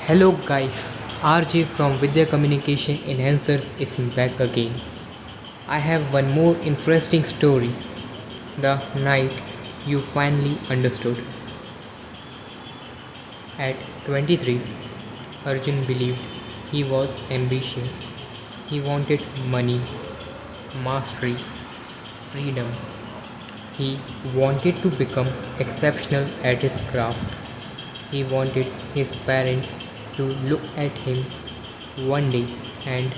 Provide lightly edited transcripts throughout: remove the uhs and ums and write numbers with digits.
Hello guys, RJ from Vidhya Communication Enhancers is back again. I have one more interesting story. The night you finally understood. At 23, Arjun believed he was ambitious. He wanted money, mastery, freedom. He wanted to become exceptional at his craft. He wanted his parents to look at him one day and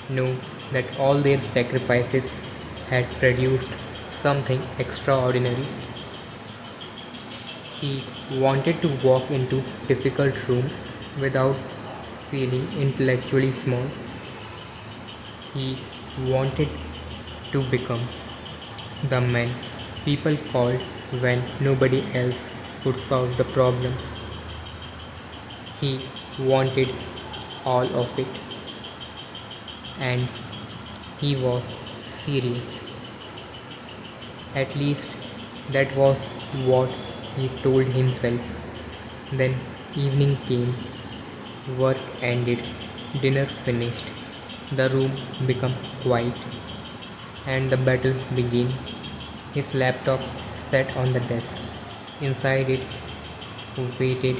know that all their sacrifices had produced something extraordinary. He wanted to walk into difficult rooms without feeling intellectually small. He wanted to become the man people called when nobody else could solve the problem. He wanted all of it, and he was serious. At least that was what he told himself. Then evening came, work ended, dinner finished, the room became quiet, and the battle began. His laptop sat on the desk. Inside it waited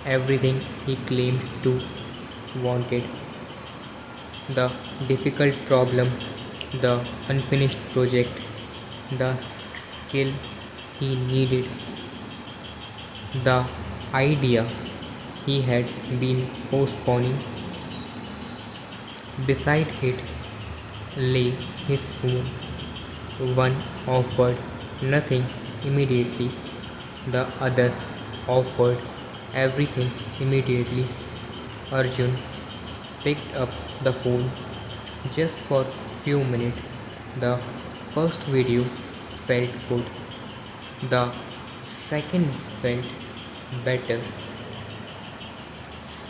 everything he claimed to wanted: the difficult problem, the unfinished project, the skill he needed, the idea he had been postponing. Beside it lay his phone. One offered nothing immediately, the other offered everything immediately. Arjun picked up the phone just for few minutes. The first video felt good. The second felt better.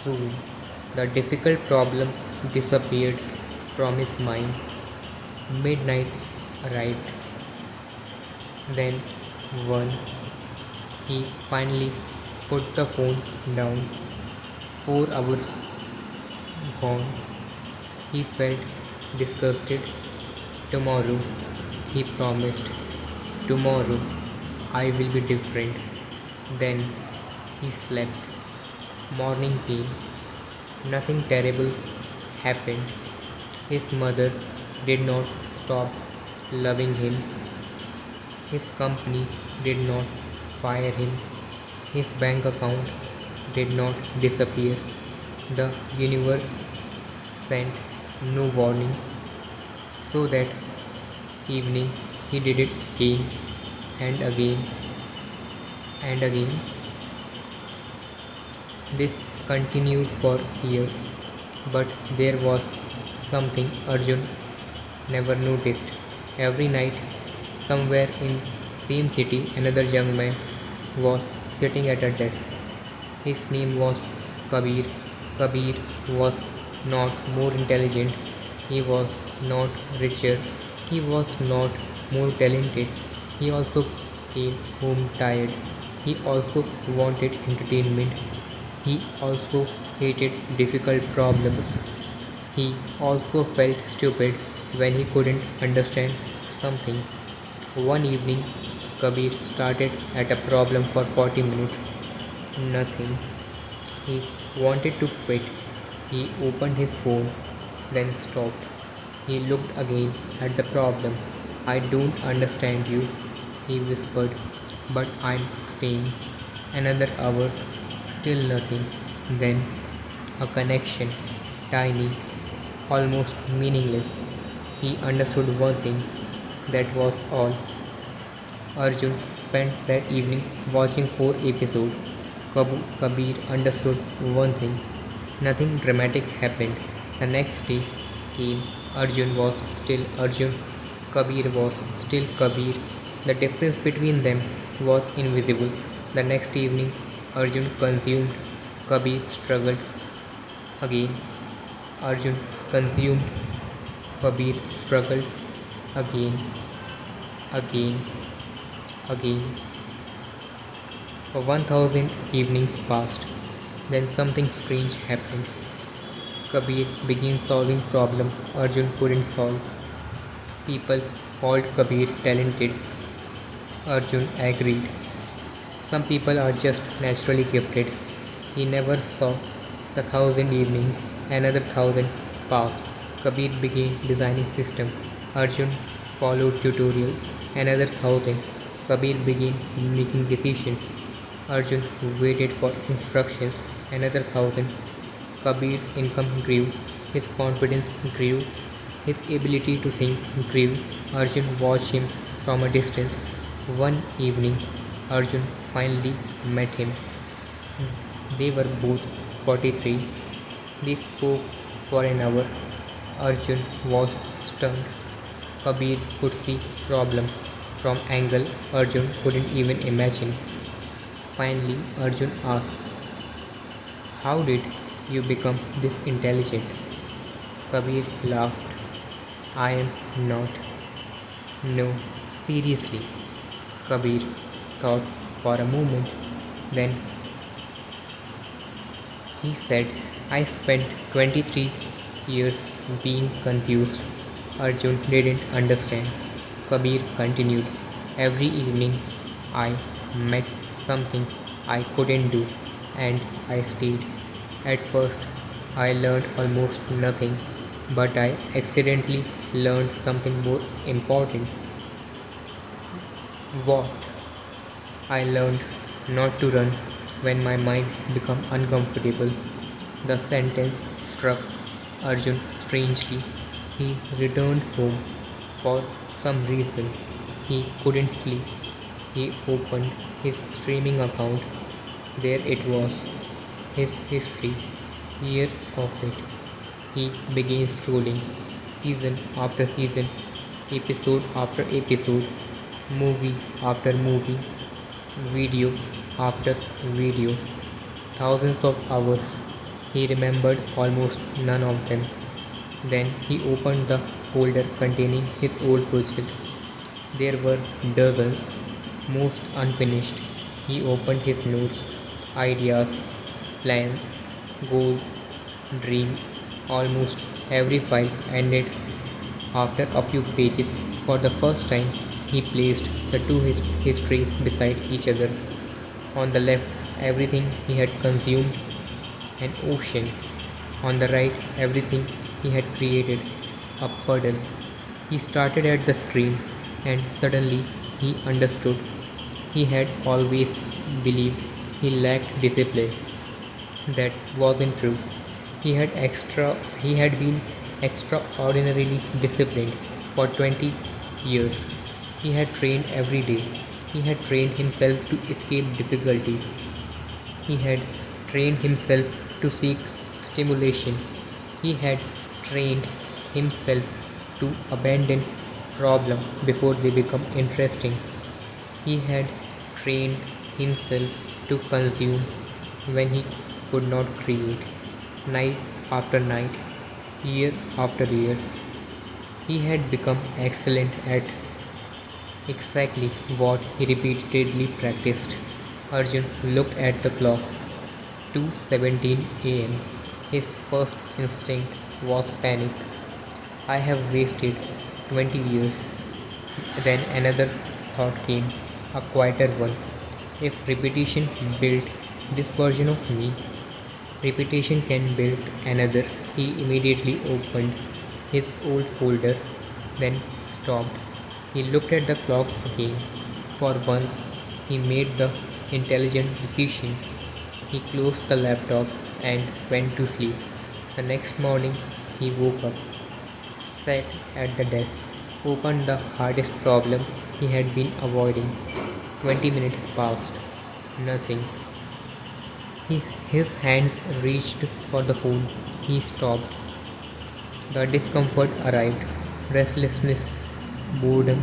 Soon the difficult problem disappeared from his mind. Midnight arrived. Then one. He finally put the phone down. 4 hours gone. He felt disgusted. Tomorrow, he promised. Tomorrow, I will be different. Then he slept. Morning came. Nothing terrible happened. His mother did not stop loving him. His company did not fire him. His bank account did not disappear. The universe sent no warning. So that evening he did it again and again and again. This continued for years, but there was something Arjun never noticed. Every night, somewhere in same city, another young man was sitting at a desk. His name was Kabir. Kabir was not more intelligent. He was not richer. He was not more talented. He also came home tired. He also wanted entertainment. He also hated difficult problems. He also felt stupid when he couldn't understand something. One evening, Kabir started at a problem for 40 minutes. Nothing. He wanted to quit. He opened his phone, then stopped. He looked again at the problem. I don't understand you, he whispered, but I'm staying. Another hour, still nothing. Then a connection, tiny, almost meaningless. He understood one thing, that was all. Arjun spent that evening watching 4 episodes. Kabir understood one thing. Nothing dramatic happened. The next day came. Arjun was still Arjun. Kabir was still Kabir. The difference between them was invisible. The next evening, Arjun consumed. Kabir struggled again. Arjun consumed. Kabir struggled again, again, again. For 1000 evenings passed. Then something strange happened. Kabir began solving problems Arjun couldn't solve. People called Kabir talented. Arjun agreed. Some people are just naturally gifted. He never saw the thousand evenings. Another thousand passed. Kabir began designing system. Arjun followed tutorial. Another thousand. Kabir began making decisions. Arjun waited for instructions. Another thousand. Kabir's income grew. His confidence grew. His ability to think grew. Arjun watched him from a distance. One evening, Arjun finally met him. They were both 43. They spoke for an hour. Arjun was stunned. Kabir could see problem from angle Arjun couldn't even imagine. Finally, Arjun asked, "How did you become this intelligent?" Kabir laughed. "I am not." "No, seriously." Kabir thought for a moment. Then he said, "I spent 23 years being confused." Arjun didn't understand. Kabir continued, "Every evening I met something I couldn't do, and I stayed. At first I learned almost nothing, but I accidentally learned something more important." "What?" "I learned not to run when my mind became uncomfortable." The sentence struck Arjun strangely. He returned home. For some reason, he couldn't sleep. He opened his streaming account. There it was, his history, years of it. He began scrolling, season after season, episode after episode, movie after movie, video after video, thousands of hours. He remembered almost none of them. Then he opened the folder containing his old project. There were dozens, most unfinished. He opened his notes, ideas, plans, goals, dreams. Almost every file ended after a few pages. For the first time, he placed the two histories beside each other. On the left, everything he had consumed, an ocean. On the right, everything he had created, a puddle. He started at the screen, and suddenly he understood. He had always believed he lacked discipline. That wasn't true. He had been extraordinarily disciplined for 20 years. He had trained every day. He had trained himself to escape difficulty. He had trained himself to seek stimulation. He had trained himself to abandon problems before they become interesting. He had trained himself to consume when he could not create. Night after night, year after year, he had become excellent at exactly what he repeatedly practiced. Arjun looked at the clock. 2:17 a.m. His first instinct was panic. "I have wasted 20 years." Then another thought came, a quieter one. If repetition built this version of me, repetition can build another. He immediately opened his old folder, then stopped. He looked at the clock again. For once, he made the intelligent decision. He closed the laptop and went to sleep. The next morning, he woke up, sat at the desk, opened the hardest problem he had been avoiding. 20 minutes passed. Nothing. His hands reached for the phone. He stopped. The discomfort arrived, restlessness, boredom,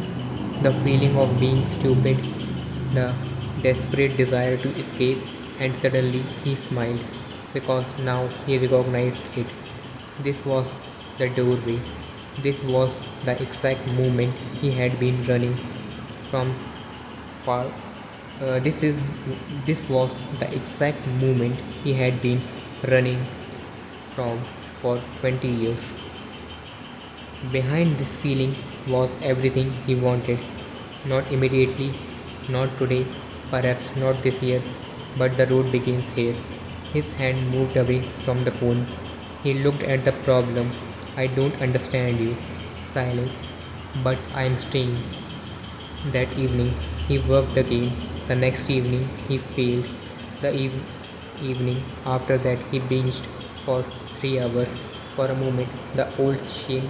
the feeling of being stupid, the desperate desire to escape, and suddenly he smiled because now he recognized it. This was the doorway. This was the exact moment he had been running from for This is this was the exact moment he had been running from for 20 years. Behind this feeling was everything he wanted. Not immediately, not today, perhaps not this year, but the road begins here. His hand moved away from the phone. He looked at the problem. I don't understand you. Silence. But I am staying. That evening, he worked again. The next evening, he failed. The evening after that, he binged for 3 hours. For a moment, the old shame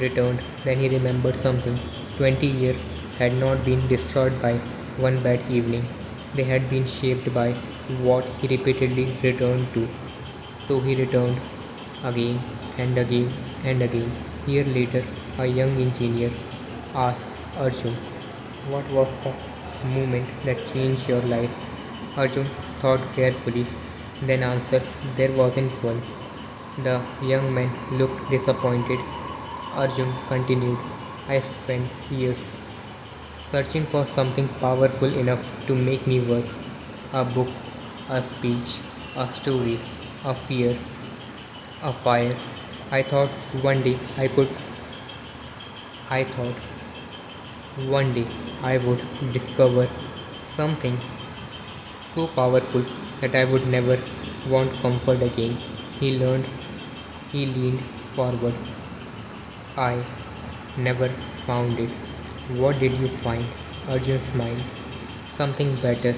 returned. Then he remembered something. 20 years had not been destroyed by one bad evening. They had been shaped by what he repeatedly returned to. So he returned again and again and again. A year later, a young engineer asked Arjun, "What was the moment that changed your life?" Arjun thought carefully, then answered, "There wasn't one." The young man looked disappointed. Arjun continued, "I spent years searching for something powerful enough to make me work. A book, a speech, a story, a fear, a fire. I thought one day I could, I thought one day I would discover something so powerful that I would never want comfort again." He leaned forward. "I never found it." "What did you find?" Arjun smiled. "Something better.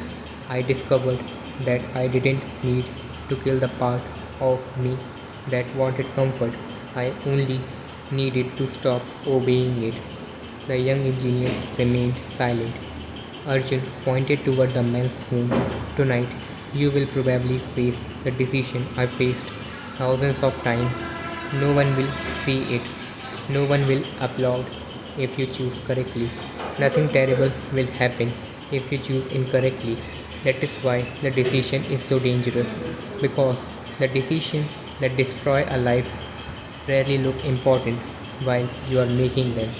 I discovered that I didn't need to kill the part of me that wanted comfort. I only needed to stop obeying it." The young engineer remained silent. Arjun pointed toward the man's phone. "Tonight, you will probably face the decision I faced thousands of times. No one will see it. No one will applaud if you choose correctly. Nothing terrible will happen if you choose incorrectly. That is why the decision is so dangerous, because the decisions that destroy a life rarely look important while you are making them,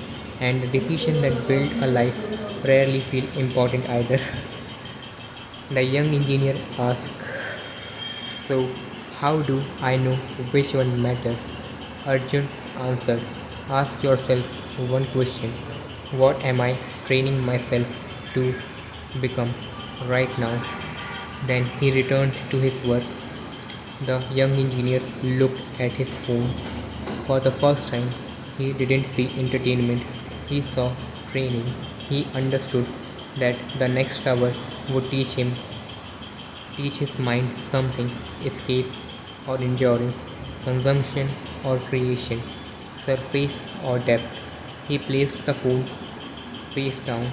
and the decisions that build a life rarely feel important either." The young engineer asked, "So, how do I know which one matter?" Arjun answered, "Ask yourself one question. What am I training myself to become right now?" Then he returned to his work. The young engineer looked at his phone. For the first time, he didn't see entertainment, he saw training. He understood that the next hour would teach his mind something: escape or endurance, consumption or creation, surface or depth. He placed the phone face down,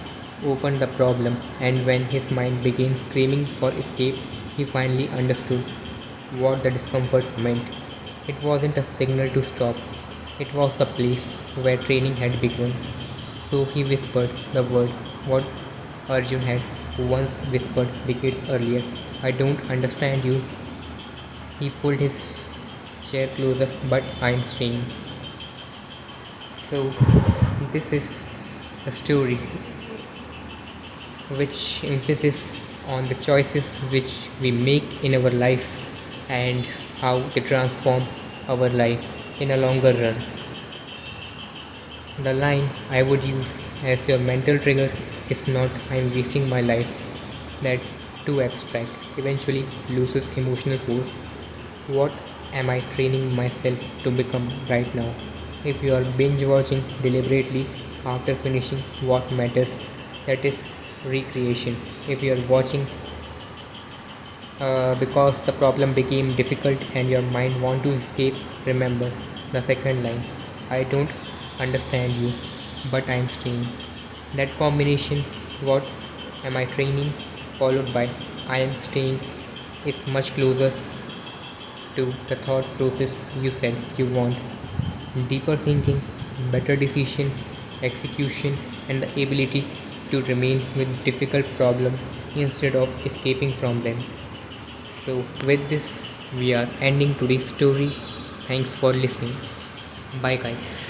opened the problem, and when his mind began screaming for escape, he finally understood what the discomfort meant. It wasn't a signal to stop, it was the place where training had begun. So he whispered the word what Arjun had once whispered decades earlier: "I don't understand you." He pulled his chair closer, "But I'm staying." So, this is a story which emphasizes on the choices which we make in our life and how they transform our life in a longer run. The line I would use as your mental trigger is not "I'm wasting my life." That's too abstract, eventually loses emotional force. What am I training myself to become right now? If you are binge watching deliberately after finishing what matters, that is recreation. If you are watching because the problem became difficult and your mind want to escape, remember the second line: "I don't understand you, but I'm staying." That combination, what am I training, followed by I am staying, is much closer to the thought process you said you want: deeper thinking, better decision, execution, and the ability to remain with difficult problems instead of escaping from them. So, with this, we are ending today's story. Thanks for listening. Bye, guys.